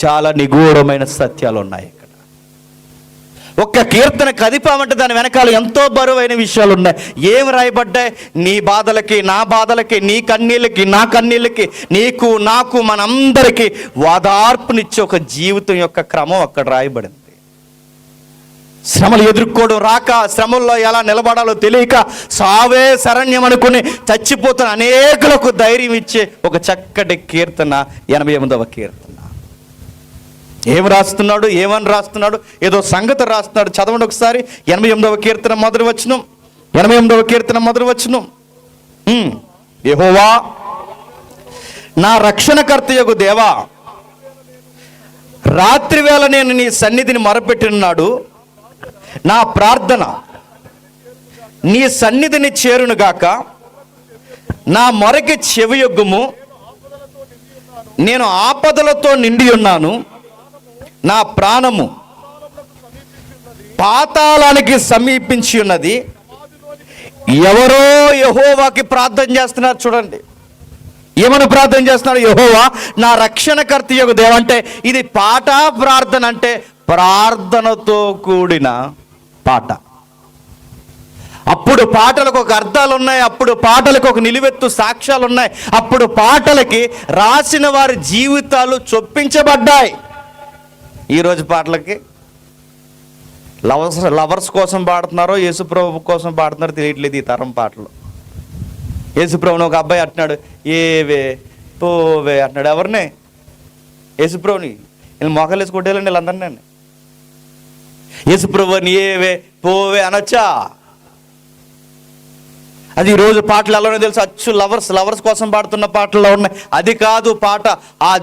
చాలా నిగూఢమైన సత్యాలు ఉన్నాయి ఇక్కడ. ఒక్క కీర్తన కదిపామంటే దాని వెనకాల ఎంతో బరువైన విషయాలు ఉన్నాయి. ఏం రాయబడ్డాయి? నీ బాధలకి, నా బాధలకి, నీ కన్నీళ్ళకి, నా కన్నీళ్ళకి, నీకు నాకు మనందరికీ వాదార్పునిచ్చే ఒక జీవితం యొక్క క్రమం అక్కడ రాయబడింది. శ్రమలు ఎదుర్కోవడం రాక, శ్రమల్లో ఎలా నిలబడాలో తెలియక, సావే శరణ్యం అనుకుని చచ్చిపోతున్న అనేకులకు ధైర్యం ఇచ్చే ఒక చక్కటి కీర్తన 88వ కీర్తన. ఏం రాస్తున్నాడు? ఏమని రాస్తున్నాడు? ఏదో సంగతి రాస్తున్నాడు. చదవండి ఒకసారి 88వ కీర్తన మొదటి వచనం. 88వ కీర్తన మొదటి వచనం. యెహోవా నా రక్షణకర్తయగు దేవా, రాత్రివేళ నేను నీ సన్నిధిని మొరపెట్టినాడు. నా ప్రార్థన నీ సన్నిధిని చేరునుగాక. నా మొరకి చెవియొగ్గుము. నేను ఆపదలతో నిండి ఉన్నాను. నా ప్రాణము పాతాళానికి సమీపించి ఉన్నది. ఎవరో యెహోవాకి ప్రార్థన చేస్తున్నారు. చూడండి ఏమని ప్రార్థన చేస్తున్నారు? యెహోవా నా రక్షణకర్తయగు దేవా. అంటే ఇది పాట, ప్రార్థన అంటే ప్రార్థనతో కూడిన పాట. అప్పుడు పాటలకు ఒక అర్థాలు ఉన్నాయి, అప్పుడు పాటలకు ఒక నిలువెత్తు సాక్ష్యాలు ఉన్నాయి, అప్పుడు పాటలకి రాసిన వారి జీవితాలు చొప్పించబడ్డాయి. ఈరోజు పాటలకి లవర్స్ కోసం పాడుతున్నారో యేసుప్రభు కోసం పాడుతున్నారో తెలియట్లేదు. ఈ తరం పాటలు యేసుప్రభుని ఒక అబ్బాయి అంటున్నాడు, ఏవే పోవే అంటున్నాడు. ఎవరిని? యేసుప్రభుని. వీళ్ళు మోకాలేసి కొట్టేయాలండి వీళ్ళందరినీ. యేసుప్రభుని ఏవే పోవే అనొచ్చా? అది ఈరోజు పాటలు ఎలానో తెలుసు, అచ్చు లవర్స్ కోసం పాడుతున్న పాటల్లో ఉన్నాయి. అది కాదు పాట. ఆ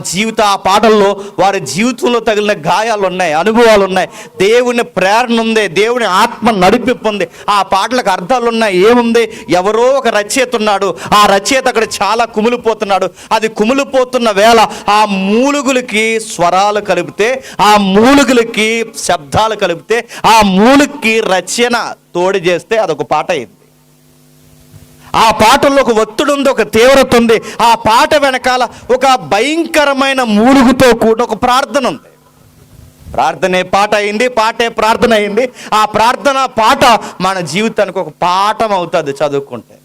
పాటల్లో వారి జీవితంలో తగిలిన గాయాలు ఉన్నాయి, అనుభవాలు ఉన్నాయి, దేవుని ప్రేరణ ఉంది, దేవుని ఆత్మ నడిపింపు ఉంది. ఆ పాటలకు అర్థాలు ఉన్నాయి. ఏముంది? ఎవరో ఒక రచయిత ఉన్నాడు. ఆ రచయిత అక్కడ చాలా కుమిలిపోతున్నాడు. అది కుమిలిపోతున్న వేళ ఆ మూలుగులకి స్వరాలు కలిపితే, ఆ మూలుగులకి శబ్దాలు కలిపితే, ఆ మూలుగుకి రచన తోడు చేస్తే అదొక పాట అయింది. ఆ పాటల్లో ఒక ఒత్తిడి ఉంది, ఒక తీవ్రత ఉంది. ఆ పాట వెనకాల ఒక భయంకరమైన మూలుగుతో కూడిన ఒక ప్రార్థన ఉంది. ప్రార్థనే పాట అయింది, పాటే ప్రార్థన అయింది. ఆ ప్రార్థన పాట మన జీవితానికి ఒక పాఠం అవుతుంది చదువుకుంటే.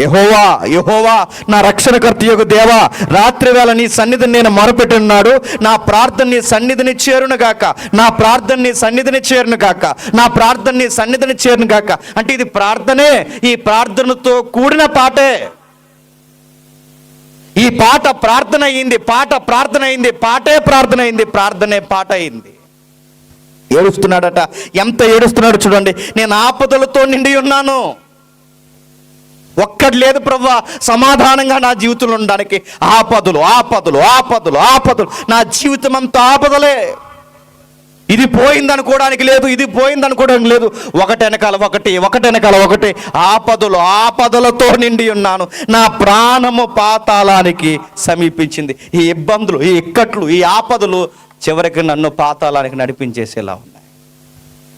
యెహోవా యెహోవా నా రక్షణకర్తయగు దేవా, రాత్రివేళ నీ సన్నిధిని నేను మొరపెట్టున్నాడు. నా ప్రార్థన నీ సన్నిధిని చేరునుగాక. నా ప్రార్థన నీ సన్నిధిని చేరునుగాక. నా ప్రార్థన నీ సన్నిధిని చేరునుగాక. అంటే ఇది ప్రార్థనే. ఈ ప్రార్థనతో కూడిన పాటే. ఈ పాట ప్రార్థన అయింది, పాట ప్రార్థన అయింది, పాటే ప్రార్థన అయింది, ప్రార్థనే పాట అయింది. ఏడుస్తున్నాడట. ఎంత ఏడుస్తున్నాడు చూడండి. నేను ఆపదలతో నిండి ఉన్నాను. ఒక్కటి లేదు ప్రభువా సమాధానంగా నా జీవితంలో ఉండడానికి. ఆపదలు ఆపదలు ఆపదలు ఆపదలు. నా జీవితం అంతా ఆపదలే. ఇది పోయిందనుకోవడానికి లేదు, ఇది పోయిందనుకోవడానికి లేదు. ఒకటి వెనకాల ఒకటి ఆపదలతో నిండి ఉన్నాను. నా ప్రాణము పాతాళానికి సమీపించింది. ఈ ఇబ్బందులు, ఈ ఇక్కట్లు, ఈ ఆపదలు చివరికి నన్ను పాతాళానికి నడిపించేసేలా ఉన్నాయి.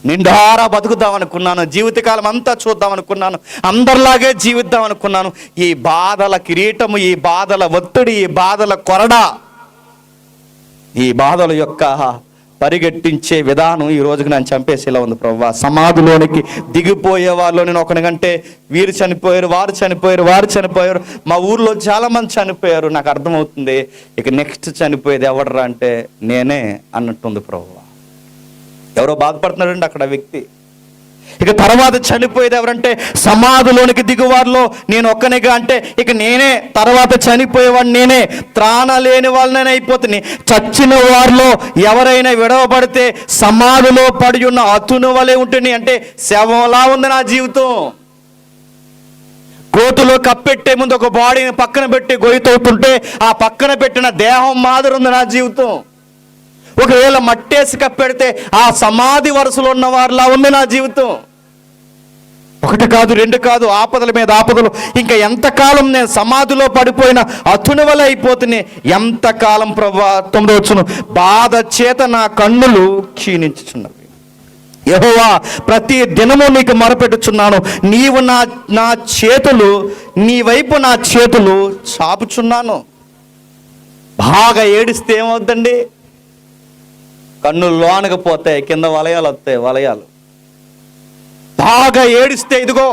నిండారా బతుకుదాం అనుకున్నాను, జీవితకాలం అంతా చూద్దాం అనుకున్నాను, అందరిలాగే జీవిద్దాం అనుకున్నాను. ఈ బాధల కిరీటము, ఈ బాధల ఒత్తిడి, ఈ బాధల కొరడా, ఈ బాధల యొక్క పరిగెట్టించే విధానం ఈ రోజుకి నన్ను చంపేసేలా ఉంది ప్రభువా. సమాధిలోనికి దిగిపోయే వాళ్ళు నేను ఒకనికంటే వీరు చనిపోయారు, వారు చనిపోయారు. మా ఊర్లో చాలా మంది చనిపోయారు. నాకు అర్థమవుతుంది ఇక నెక్స్ట్ చనిపోయేది ఎవడరా అంటే నేనే అన్నట్టుంది ప్రభువా. ఎవరో బాధపడుతున్నాడండి అక్కడ వ్యక్తి. ఇక తర్వాత చనిపోయేది ఎవరంటే సమాధిలోనికి దిగువారిలో నేను ఒక్కనిగా. అంటే ఇక నేనే తర్వాత చనిపోయేవాడిని, నేనే త్రాణ లేని వాళ్ళని అయిపోతుంది. చచ్చిన వారిలో ఎవరైనా విడవబడితే సమాధిలో పడి ఉన్న అతును వలె ఉంటుంది. అంటే శవంలా ఉంది నా జీవితం. గోతులో కప్పెట్టే ముందు ఒక బాడీని పక్కన పెట్టి గొయ్యతవుతుంటే ఆ పక్కన పెట్టిన దేహం మాదిరి ఉంది నా జీవితం. ఒకవేళ మట్టేసి కప్పెడితే ఆ సమాధి వరుసలో ఉన్న వారిలా ఉంది నా జీవితం. ఒకటి కాదు, రెండు కాదు, ఆపదల మీద ఆపదలు. ఇంకా ఎంతకాలం నేను సమాధిలో పడిపోయిన అతుని వల్ల అయిపోతుంది. ఎంతకాలం ప్రభువా. 9వ వచనం. బాధ చేత నా కన్నులు క్షీణించుచున్నవి. యెహోవా ప్రతి దినము నీకు మొరపెట్టుచున్నాను. నీవు నా చేతులు, నీ వైపు నా చేతులు చాపుచున్నాను. బాగా ఏడిస్తే ఏమవుద్దండి? కన్నులు లోనకు పోతాయి, కింద వలయాలు వస్తాయి, వలయాలు. బాగా ఏడిస్తే ఇదిగో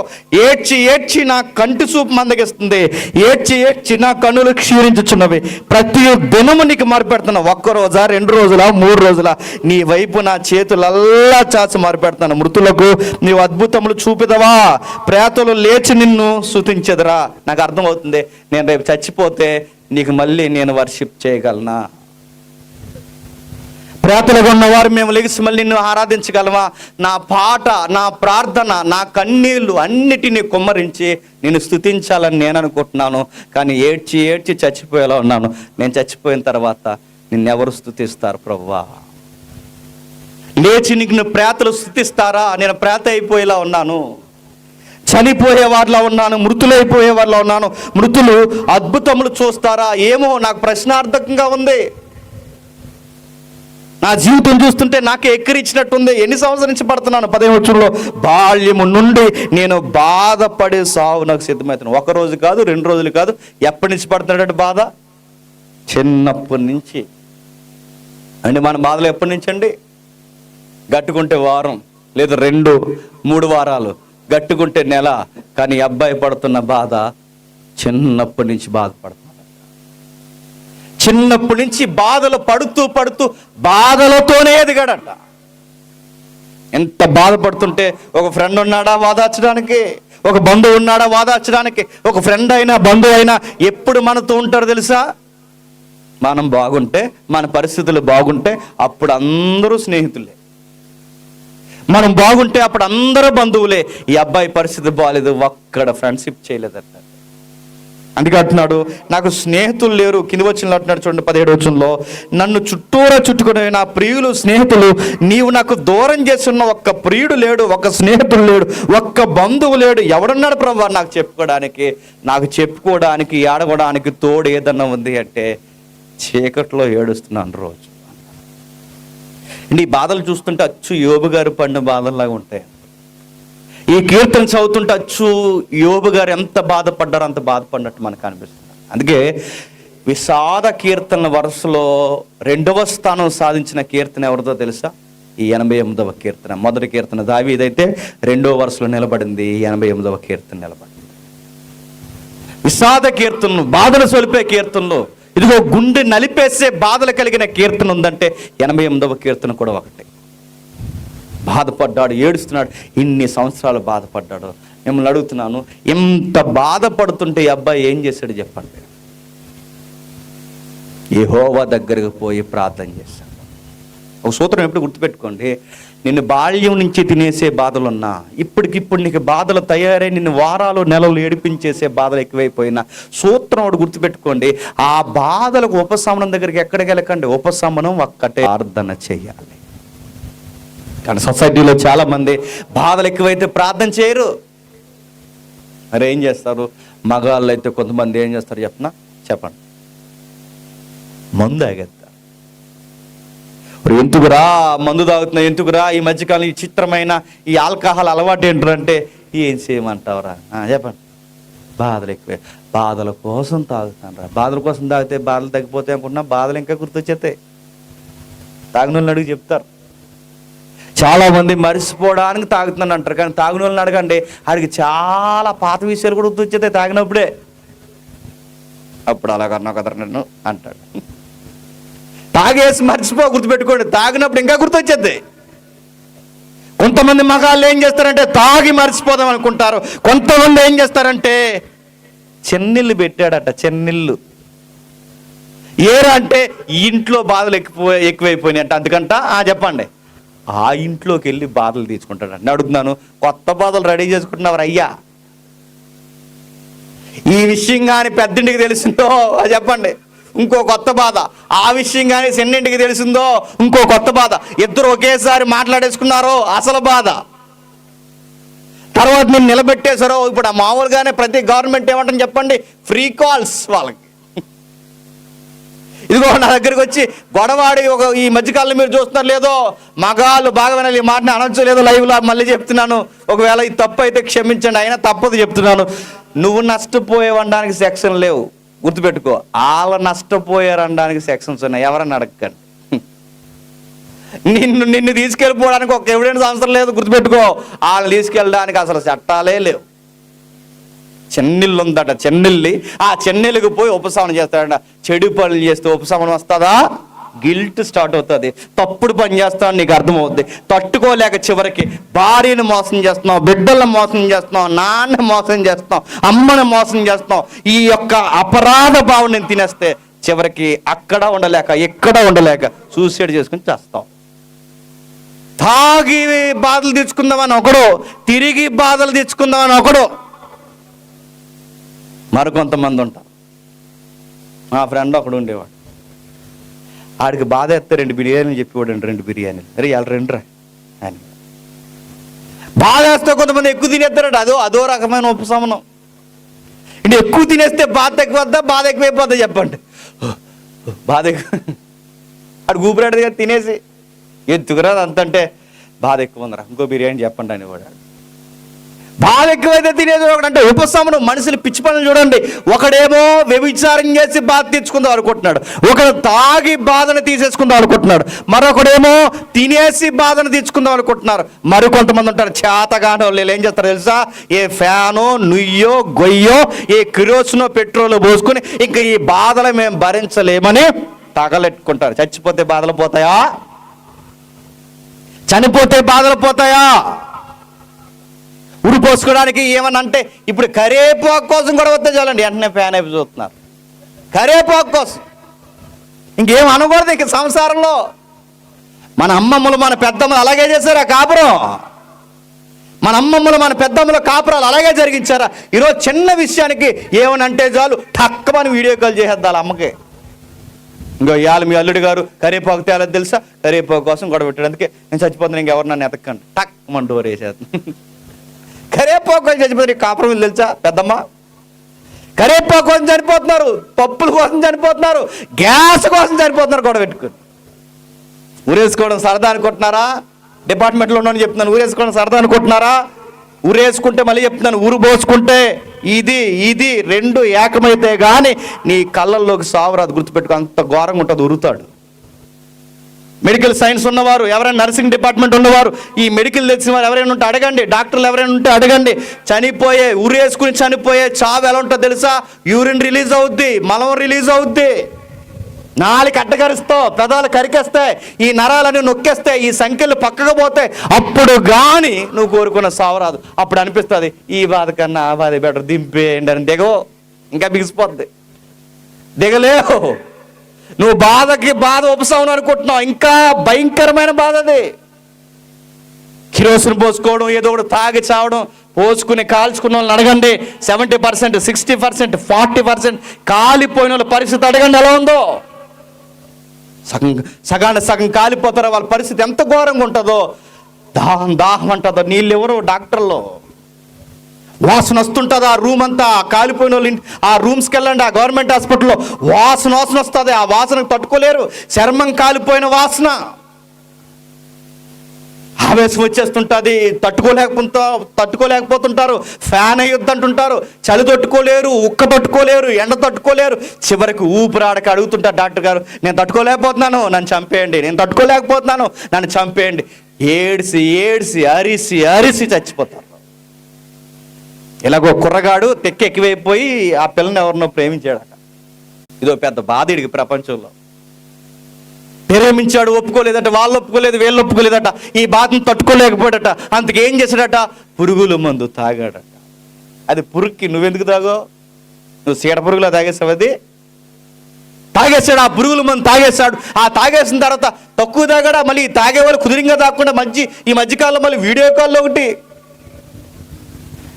ఏడ్చి ఏడ్చి నా కంటి చూపు మందగిస్తుంది, ఏడ్చి ఏడ్చి నా కన్నులు క్షీణించుచున్నవి. ప్రతి దినము నీకు మొరపెడుతున్నా. 1 రోజా, 2 రోజులా, 3 రోజులా? నీ వైపు నా చేతులల్లా చాచి మొరపెడుతున్నాను. మృతులకు నీవు అద్భుతములు చూపిదవా? ప్రేతలు లేచి నిన్ను స్తుతించెదరా? నాకు అర్థమవుతుంది, నేను రేపు చచ్చిపోతే నీకు మళ్ళీ నేను వర్షిప్ చేయగలనా? ప్రేతలుగా ఉన్నవారు మేము లెగిసి మళ్ళీ నిన్ను ఆరాధించగలమా? నా పాట, నా ప్రార్థన, నా కన్నీళ్లు అన్నిటినీ కుమ్మరించి నేను స్తుతించాలని నేను అనుకుంటున్నాను. కానీ ఏడ్చి ఏడ్చి చచ్చిపోయేలా ఉన్నాను. నేను చచ్చిపోయిన తర్వాత నిన్నెవరు స్తుతిస్తారు ప్రభువా? లేచి నీకు ప్రేతలు స్తుతిస్తారా? నేను ప్రేత అయిపోయేలా ఉన్నాను, చనిపోయే వారిలా ఉన్నాను, మృతులైపోయే వారిలా ఉన్నాను. మృతులు అద్భుతములు చూస్తారా? ఏమో నాకు ప్రశ్నార్థకంగా ఉంది. నా జీవితం చూస్తుంటే నాకే ఎక్కిరిచ్చినట్టుంది. ఎన్ని సంవత్సరాల నుంచి పడుతున్నాను? 15 వచ్చంలో బాల్యము నుండి నేను బాధపడే సావు నాకు సిద్ధమవుతున్నాను. 1 రోజు కాదు, 2 రోజులు కాదు. ఎప్పటి నుంచి పడుతున్నాడంటే బాధ? చిన్నప్పటి నుంచి అండి. మన బాధలు ఎప్పటి నుంచి అండి? గట్టుకుంటే వారం, లేదా 2-3 వారాలు, గట్టుకుంటే నెల. కానీ అబ్బాయి పడుతున్న బాధ చిన్నప్పటి నుంచి బాధపడుతున్నాడు. చిన్నప్పటి నుంచి బాధలు పడుతూ పడుతూ బాధలతోనే ఎదిగాడట. ఎంత బాధపడుతుంటే ఒక ఫ్రెండ్ ఉన్నాడా వాదార్చడానికి? ఒక బంధువు ఉన్నాడా వాదార్చడానికి? ఒక ఫ్రెండ్ అయినా బంధువు అయినా ఎప్పుడు మనతో ఉంటారు తెలుసా? మనం బాగుంటే, మన పరిస్థితులు బాగుంటే అప్పుడు అందరూ స్నేహితులే. మనం బాగుంటే అప్పుడు అందరూ బంధువులే. ఈ అబ్బాయి పరిస్థితి బాగాలేదు, ఒక్కడ ఫ్రెండ్షిప్ చేయలేదట. అందుకే అంటున్నాడు, నాకు స్నేహితులు లేరు. కింది వచ్చిన అంటున్నాడు చూడండి 17వ వచనంలో, నన్ను చుట్టూరా చుట్టుకునే నా ప్రియులు స్నేహితులు నీవు నాకు దూరం చేస్తున్న ఒక్క ప్రియుడు లేడు, ఒక్క స్నేహితుడు లేడు, ఒక్క బంధువు లేడు. ఎవడున్నాడు ప్రభువా నాకు చెప్పుకోవడానికి? నాకు చెప్పుకోవడానికి, ఏడవడానికి తోడు ఏదన్నా ఉంది అంటే చీకట్లో ఏడుస్తున్నాను రోజు. నీ బాధలు చూస్తుంటే అచ్చు యోబు గారు పడిన బాధల్లాగా ఉంటాయి. ఈ కీర్తన చదువుతుంటే అచ్చు యోబు గారు ఎంత బాధపడ్డారో అంత బాధపడినట్టు మనకు అనిపిస్తుంది. అందుకే విషాద కీర్తన వరుసలో 2వ స్థానం సాధించిన కీర్తన ఎవరిదో తెలుసా? ఈ 88వ కీర్తన. మొదటి కీర్తన దావీదైతే 2వ వరుసలో నిలబడింది, 88వ కీర్తన నిలబడింది. విషాద కీర్తనలు, బాధలు సొలిపే కీర్తనలు, ఇదిగో గుండె నలిపేసే బాధలు కలిగిన కీర్తన ఉందంటే 88వ కీర్తన కూడా ఒకటి. బాధపడ్డాడు, ఏడుస్తున్నాడు, ఇన్ని సంవత్సరాలు బాధపడ్డాడు. మిమ్మల్ని అడుగుతున్నాను, ఎంత బాధపడుతుంటే ఈ అబ్బాయి ఏం చేశాడు చెప్పండి? యెహోవా దగ్గరికి పోయి ప్రార్థన చేశాడు. ఒక సూత్రం ఎప్పుడు గుర్తుపెట్టుకోండి, నిన్ను బాల్యం నుంచి తినేసే బాధలున్నా, ఇప్పటికిప్పుడు నీకు బాధలు తయారై నిన్ను వారాలు నెలలు ఏడిపించేసే బాధలు ఎక్కువైపోయినా సూత్రం ఒకటి గుర్తుపెట్టుకోండి, ఆ బాధలకు ఉపశమనం దగ్గరికి ఎక్కడికి వెళ్ళకండి. ఉపశమనం ఒక్కటే, ప్రార్థన చేయాలి. కానీ సొసైటీలో చాలా మంది బాధలు ఎక్కువైతే ప్రార్థన చేయరు. మరి ఏం చేస్తారు? మగాళ్ళు అయితే కొంతమంది ఏం చేస్తారు చెప్పండి, మందు ఆగేస్తారు. ఇప్పుడు ఎందుకురా మందు తాగుతున్నా, ఎందుకురా ఈ మధ్యకాలం ఈ చిత్రమైన ఈ ఆల్కహాల్ అలవాటు ఏంటంటే ఏం చేయమంటావురా? చెప్పండి. బాధలు ఎక్కువే, బాధల కోసం తాగుతాను రా. బాధల కోసం తాగితే బాధలు తగ్గిపోతే అనుకుంటున్నా, బాధలు ఇంకా గుర్తొచ్చేస్తాయి. తాగిన వాళ్ళని అడిగి చెప్తారు. చాలా మంది మరిసిపోవడానికి తాగుతున్నాను అంటారు, కానీ తాగిన వాళ్ళని అడగండి, ఆడికి చాలా పాత విషయాలు కూడా గుర్తొచ్చేస్తాయి తాగినప్పుడే. అప్పుడు అలాగన్నా కదరా నన్ను అంటాడు. తాగేసి మర్చిపో, గుర్తుపెట్టుకోండి, తాగినప్పుడు ఇంకా గుర్తొచ్చేద్ది. కొంతమంది మగాళ్ళు ఏం చేస్తారంటే తాగి మర్చిపోదాం అనుకుంటారు. కొంతమంది ఏం చేస్తారంటే చెన్నీళ్ళు పెట్టాడట, చెన్నీళ్ళు. ఏరా అంటే ఇంట్లో బాధలు ఎక్కువైపోయినాయి అంట. అందుకంట చెప్పండి, ఆ ఇంట్లోకి వెళ్ళి బాధలు తీసుకుంటాడండి. అడుగుతున్నాను, కొత్త బాధలు రెడీ చేసుకుంటున్నారు అయ్యా? ఈ విషయం కానీ పెద్దింటికి తెలిసిందో చెప్పండి, ఇంకో కొత్త బాధ. ఆ విషయం కానీ చిన్నింటికి తెలిసిందో ఇంకో కొత్త బాధ. ఇద్దరు ఒకేసారి మాట్లాడేసుకున్నారో అసలు బాధ. తర్వాత నేను నిలబెట్టేశారో. ఇప్పుడు ఆ మామూలుగానే ప్రతి గవర్నమెంట్ ఏమంటుంది చెప్పండి, ఫ్రీ కాల్స్ వాళ్ళకి. ఇదిగో నా దగ్గరికి వచ్చి గొడవాడి ఈ మధ్యకాలంలో మీరు చూస్తున్నారు లేదో, మగాళ్ళు బాగా వినాలి, ఈ మాటని అనొచ్చు లేదో లైవ్లో మళ్ళీ చెప్తున్నాను. ఒకవేళ ఈ తప్పు అయితే క్షమించండి, అయినా తప్పదు చెప్తున్నాను. నువ్వు నష్టపోయేవడానికి సెక్షన్ లేవు, గుర్తుపెట్టుకో, వాళ్ళ నష్టపోయారు అనడానికి సెక్షన్స్ ఉన్నాయి, ఎవరన్నా అడగండి. నిన్ను తీసుకెళ్ళిపోవడానికి ఒక ఎవిడెన్స్ అవసరం లేదు, గుర్తుపెట్టుకో. వాళ్ళని తీసుకెళ్ళడానికి అసలు చట్టాలే లేవు. చెన్నెల్లు ఉందట, చెన్నెల్లి, ఆ చెన్నెల్లికి పోయి ఉపశమనం చేస్తాడంట. చెడు పనులు చేస్తే ఉపశమనం వస్తుందా? గిల్ట్ స్టార్ట్ అవుతుంది. తప్పుడు పని చేస్తావు, నీకు అర్థమవుద్ది. తట్టుకోలేక చివరికి భార్యను మోసం చేస్తున్నావు, బిడ్డలను మోసం చేస్తున్నావు, నాన్న మోసం చేస్తున్నావు, అమ్మని మోసం చేస్తున్నావు. ఈ యొక్క అపరాధ భావన తినేస్తే చివరికి అక్కడ ఉండలేక ఎక్కడ ఉండలేక సూసైడ్ చేసుకుని చేస్తావు. తాగి బాధలు తెచ్చుకుందామని ఒకడు, తిరిగి బాధలు తెచ్చుకుందామని ఒకడు, మరికొంతమంది ఉంటారు. మా ఫ్రెండ్ ఒకడు ఉండేవాడు, ఆడికి బాధ ఎత్తే 2 బిర్యానీలు చెప్పేవాడండి. 2 బిర్యానీలు, అరే వాళ్ళు 2 అని బాధ వేస్తే కొంతమంది ఎక్కువ తినేస్తారట. అదో రకమైన ఉపశమనం. అంటే ఎక్కువ తినేస్తే బాధ తగ్గిపోద్దా, బాధ ఎక్కువైపోద్దా చెప్పండి? బాధ ఎక్కువ, ఆడు గూపిరాడు కదా తినేసి ఎత్తుకురాదు అంతంటే బాధ ఎక్కువ ఉందరా, ఇంకో బిర్యానీ చెప్పండి అనేవాడు. బాధ ఎక్కువైతే తినేది ఒకడంటే ఉపశమనం. మనుషులు పిచ్చి పనులు చూడండి. ఒకడేమో వ్యభిచారం చేసి బాధ తెచ్చుకుందాం అనుకుంటున్నాడు, ఒకడు తాగి బాధను తీసేసుకుందాం అనుకుంటున్నాడు, మరొకడేమో తినేసి బాధను తెచ్చుకుందాం అనుకుంటున్నారు. మరికొంతమంది ఉంటారు చేతగాని వాళ్ళు, ఏం చేస్తారు తెలుసా? ఏ ఫ్యానో నుయ్యో గొయ్యో ఏ కిరోసినో పెట్రోల్ పోసుకుని ఇంకా ఈ బాధలు మేము భరించలేమని తగలెట్టుకుంటారు. చచ్చిపోతే బాధలు పోతాయా? చనిపోతే బాధలు పోతాయా? ఉడిపోసుకోవడానికి ఏమన్నా అంటే ఇప్పుడు కరేపాకు కోసం కూడా వద్ద చాలండి, వెంటనే ఫ్యాన్ అయిపోయి చూస్తున్నారు. కరేపాకు కోసం ఇంకేం అనకూడదు ఇంక సంసారంలో. మన అమ్మమ్మలు మన పెద్దమ్మలు అలాగే చేశారా కాపురం? మన అమ్మమ్మలు మన పెద్దమ్మలు కాపురాలు అలాగే జరిగించారా? ఈరోజు చిన్న విషయానికి ఏమనంటే చాలు టక్కమని వీడియో కాల్ చేసేద్దాం అమ్మకి. ఇంకో ఇవాళ మీ అల్లుడి గారు కరేపాకు తేలేదు తెలుసా, కరేపాకు కోసం గొడవ పెట్టడానికి నేను చచ్చిపోతాను, ఇంకెవరు నన్ను ఎతక్కండి, టక్కమని డోర్ వేసేస్తాను. కరేపాకు కోసం చచ్చిపోతారు. కాపురం తెలుసా పెద్దమ్మ? కరేపాకు కోసం చనిపోతున్నారు, పప్పుల కోసం చనిపోతున్నారు, గ్యాస్ కోసం చనిపోతున్నారు గొడవ పెట్టుకుని. ఊరేసుకోవడం సరదా అనుకుంటున్నారా? డిపార్ట్మెంట్లో ఉన్నాను చెప్తున్నాను, ఊరేసుకోవడం సరదా అనుకుంటున్నారా? ఊరేసుకుంటే మళ్ళీ చెప్తున్నాను, ఊరు పోసుకుంటే ఇది 2 ఏకమైతే కానీ నీ కళ్ళల్లోకి సావరాదు. గుర్తుపెట్టుకో, అంత ఘోరంగా ఉంటుంది. ఉరుతాడు. మెడికల్ సైన్స్ ఉన్నవారు ఎవరైనా, నర్సింగ్ డిపార్ట్మెంట్ ఉన్నవారు, ఈ మెడికల్ తెలిసిన వారు ఎవరైనా ఉంటే అడగండి, డాక్టర్లు ఎవరైనా ఉంటే అడగండి. ఉరేసుకుని చనిపోయే చావు ఎలా ఉంటుందో తెలుసా? యూరిన్ రిలీజ్ అవుద్ది, మలం రిలీజ్ అవుద్ది, నాలుగు అడ్డకరిస్తావు, పెదాలు కరికేస్తాయి, ఈ నరాలని నొక్కేస్తాయి, ఈ సంఖ్యలు పక్కకు పోతాయి. అప్పుడు కానీ నువ్వు కోరుకున్న సావరాదు. అప్పుడు అనిపిస్తుంది ఈ బాధ కన్నా ఆ బాధ బెటర్, దింపేయండి అని. దిగవు, ఇంకా బిగిసిపోద్ది, దిగలేవు. నువ్వు బాధకి బాధ ఉపశమనం అనుకుంటున్నావు, ఇంకా భయంకరమైన బాధ అది. కిరోసిన్ పోసుకోవడం, ఏదో ఒకటి తాగి చావడం, పోసుకుని కాల్చుకున్న వాళ్ళని అడగండి. 70%, 60%, 40% కాలిపోయిన వాళ్ళ పరిస్థితి అడగండి ఎలా ఉందో. సగం కాలిపోతారో వాళ్ళ పరిస్థితి ఎంత ఘోరంగా ఉంటుందో. దాహం అంటుందో, నీళ్ళు ఎవరు డాక్టర్లో. వాసన వస్తుంటుంది ఆ రూమ్ అంతా. కాలిపోయిన వాళ్ళు ఆ రూమ్స్కి వెళ్ళండి, ఆ గవర్నమెంట్ హాస్పిటల్లో వాసన వస్తుంది. ఆ వాసనకు తట్టుకోలేరు, చర్మం కాలిపోయిన వాసన. ఆవేశం వచ్చేస్తుంటుంది, తట్టుకోలేకపోతుంటారు. ఫ్యాన్ అయ్యొద్దంటుంటారు, చలి తట్టుకోలేరు, ఉక్క తట్టుకోలేరు, ఎండ తట్టుకోలేరు. చివరికి ఊపిరాడక అడుగుతుంటారు డాక్టర్ గారు, నేను తట్టుకోలేకపోతున్నాను, నన్ను చంపేయండి, నేను తట్టుకోలేకపోతున్నాను, నన్ను చంపేయండి. ఏడ్చి అరిసి చచ్చిపోతారు. ఇలాగో కుర్రగాడు ఎక్కువైపోయి ఆ పిల్లని ఎవరినో ప్రేమించాడట. ఇదో పెద్ద బాధ ఇడికి ప్రపంచంలో. ప్రేమించాడు, ఒప్పుకోలేదట, వాళ్ళు ఒప్పుకోలేదు, వీళ్ళు ఒప్పుకోలేదట, ఈ బాధను తట్టుకోలేకపోయాడట. అంతకేం చేశాడట? పురుగుల మందు తాగాడట. అది పురుగుకి నువ్వెందుకు తాగో? నువ్వు సీడ పురుగులా తాగేసావు. అది తాగేశాడు, ఆ పురుగుల మందు తాగేశాడు. ఆ తాగేసిన తర్వాత తక్కువ తాగాడా, మళ్ళీ తాగేవాళ్ళు కుదిరింగా తాగకుండా ఈ మధ్యకాలంలో మళ్ళీ వీడియో కాల్లో ఒకటి,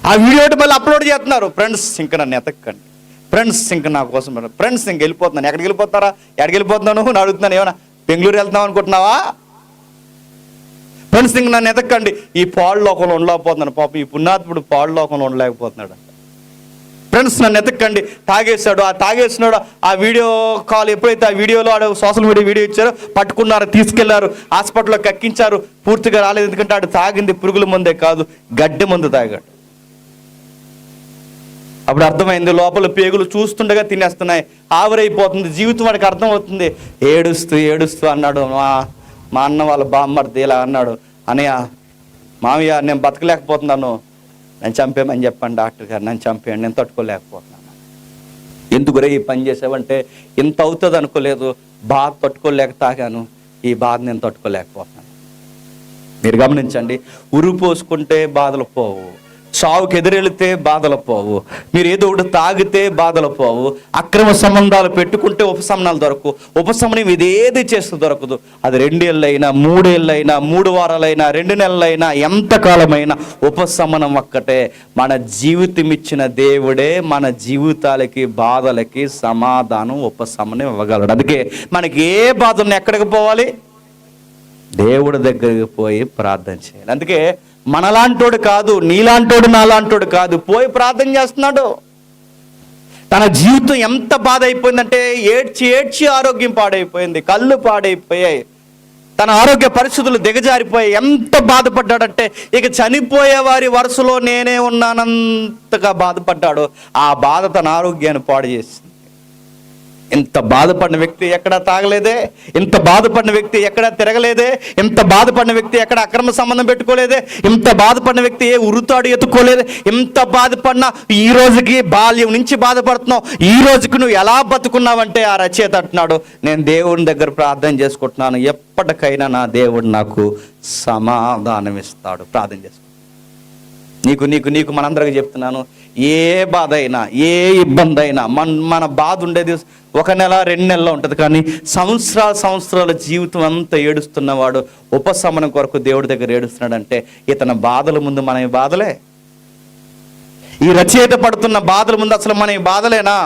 ఆ వీడియో మళ్ళీ అప్లోడ్ చేస్తున్నారు. ఫ్రెండ్స్ ఇంకా నన్ను ఎతక్కండి, ఫ్రెండ్స్ ఇంకా నా కోసం, ఫ్రెండ్స్ ఇంక వెళ్ళిపోతున్నాను. ఎక్కడికి వెళ్ళిపోతున్నారా? ఎక్కడికి వెళ్ళిపోతున్నాను అని అడుగుతున్నాను. ఏమన్నా బెంగళూరు వెళ్తున్నాం అనుకుంటున్నావా? ఫ్రెండ్స్ ఇంక నన్ను ఎతక్కండి. ఈ పాడు లోకంలో ఉండలేకపోతున్నాను, పాపం ఈ పుణ్యాత్ముడు పాడు లోకంలో ఉండలేకపోతున్నాడు. ఫ్రెండ్స్ నన్ను ఎతక్కండి. తాగేశాడు, ఆ తాగేసినాడు. ఆ వీడియో కాల్ ఎప్పుడైతే ఆ వీడియోలో ఆడు సోషల్ మీడియా వీడియో ఇచ్చారో పట్టుకున్నారు, తీసుకెళ్లారు, హాస్పిటల్లో కక్కించారు. పూర్తిగా రాలేదు, ఎందుకంటే ఆడు తాగింది పురుగుల మందే కాదు, గడ్డి మందు తాగాడు. అప్పుడు అర్థమైంది, లోపల పేగులు చూస్తుండగా తినేస్తున్నాయి, ఆవిరైపోతుంది జీవితం. వాడికి అర్థమవుతుంది. ఏడుస్తూ ఏడుస్తూ అన్నాడు, మా అన్న వాళ్ళ బామ్మర్ది ఇలా అన్నాడు, అనయ్య మామయ్య నేను బతకలేకపోతున్నాను, నన్ను చంపేమని చెప్పండి డాక్టర్ గారు, నన్ను చంపేయండి, నేను తట్టుకోలేకపోతున్నాను. ఎందుకురే ఈ పని చేసావంటే, ఇంత అవుతుంది అనుకోలేదు, బాధ తట్టుకోలేక తాగాను, ఈ బాధ నేను తట్టుకోలేకపోతున్నాను. మీరు గమనించండి, ఉరు పోసుకుంటే బాధలు పోవు, చావుకి ఎదురెళితే బాధలు పోవు, మీరు ఏదో ఒకటి తాగితే బాధలు పోవు, అక్రమ సంబంధాలు పెట్టుకుంటే ఉపశమనాలు దొరకవు. ఉపశమనం ఇది ఏది చేస్తే దొరకదు. అది 2 ఏళ్ళైనా 3 ఏళ్ళైనా 3 వారాలైనా 2 నెలలైనా ఎంతకాలమైనా ఉపశమనం ఒక్కటే. మన జీవితం ఇచ్చిన దేవుడే మన జీవితాలకి బాధలకి సమాధానం ఉపశమనం ఇవ్వగలడు. అందుకే మనకి ఏ బాధ ఉన్నా ఎక్కడికి పోవాలి? దేవుడి దగ్గరికి పోయి ప్రార్థన చేయాలి. అందుకే మనలాంటోడు కాదు, నీలాంటోడు నాలాంటోడు కాదు, పోయి ప్రార్థన చేస్తున్నాడు. తన జీవితం ఎంత బాధ అయిపోయిందంటే, ఏడ్చి ఏడ్చి ఆరోగ్యం పాడైపోయింది, కళ్ళు పాడైపోయాయి, తన ఆరోగ్య పరిస్థితులు దిగజారిపోయాయి. ఎంత బాధపడ్డాడంటే, ఇక చనిపోయే వారి వరుసలో నేనే ఉన్నానంతగా బాధపడ్డాడు. ఆ బాధ తన ఆరోగ్యాన్ని పాడు చేసింది. ఇంత బాధపడిన వ్యక్తి ఎక్కడా తాగలేదే, ఇంత బాధపడిన వ్యక్తి ఎక్కడా తిరగలేదే, ఇంత బాధపడిన వ్యక్తి ఎక్కడ అక్రమ సంబంధం పెట్టుకోలేదే, ఇంత బాధపడిన వ్యక్తి ఏ ఉరుతాడు ఎత్తుకోలేదే. ఇంత బాధపడినా ఈ రోజుకి, బాల్యం నుంచి బాధపడుతున్నావు, ఈ రోజుకి నువ్వు ఎలా బతుకున్నావంటే, ఆ రచయిత అంటున్నాడు, నేను దేవుని దగ్గర ప్రార్థన చేసుకుంటున్నాను, ఎప్పటికైనా నా దేవుడు నాకు సమాధానం ఇస్తాడు. ప్రార్థన చేసుకో. నీకు మనందరికీ చెప్తున్నాను, ఏ బాధ అయినా ఏ ఇబ్బంది అయినా మన బాధ ఉండేది 1 నెల 2 నెలల్లో ఉంటుంది, కానీ సంవత్సరాల జీవితం అంతా ఏడుస్తున్నవాడు ఉపశమనం కొరకు దేవుడి దగ్గర ఏడుస్తున్నాడంటే, ఇతని బాధల ముందు మన బాధలే. ఈ రచయిత పడుతున్న బాధల ముందు అసలు మన బాధలేనా?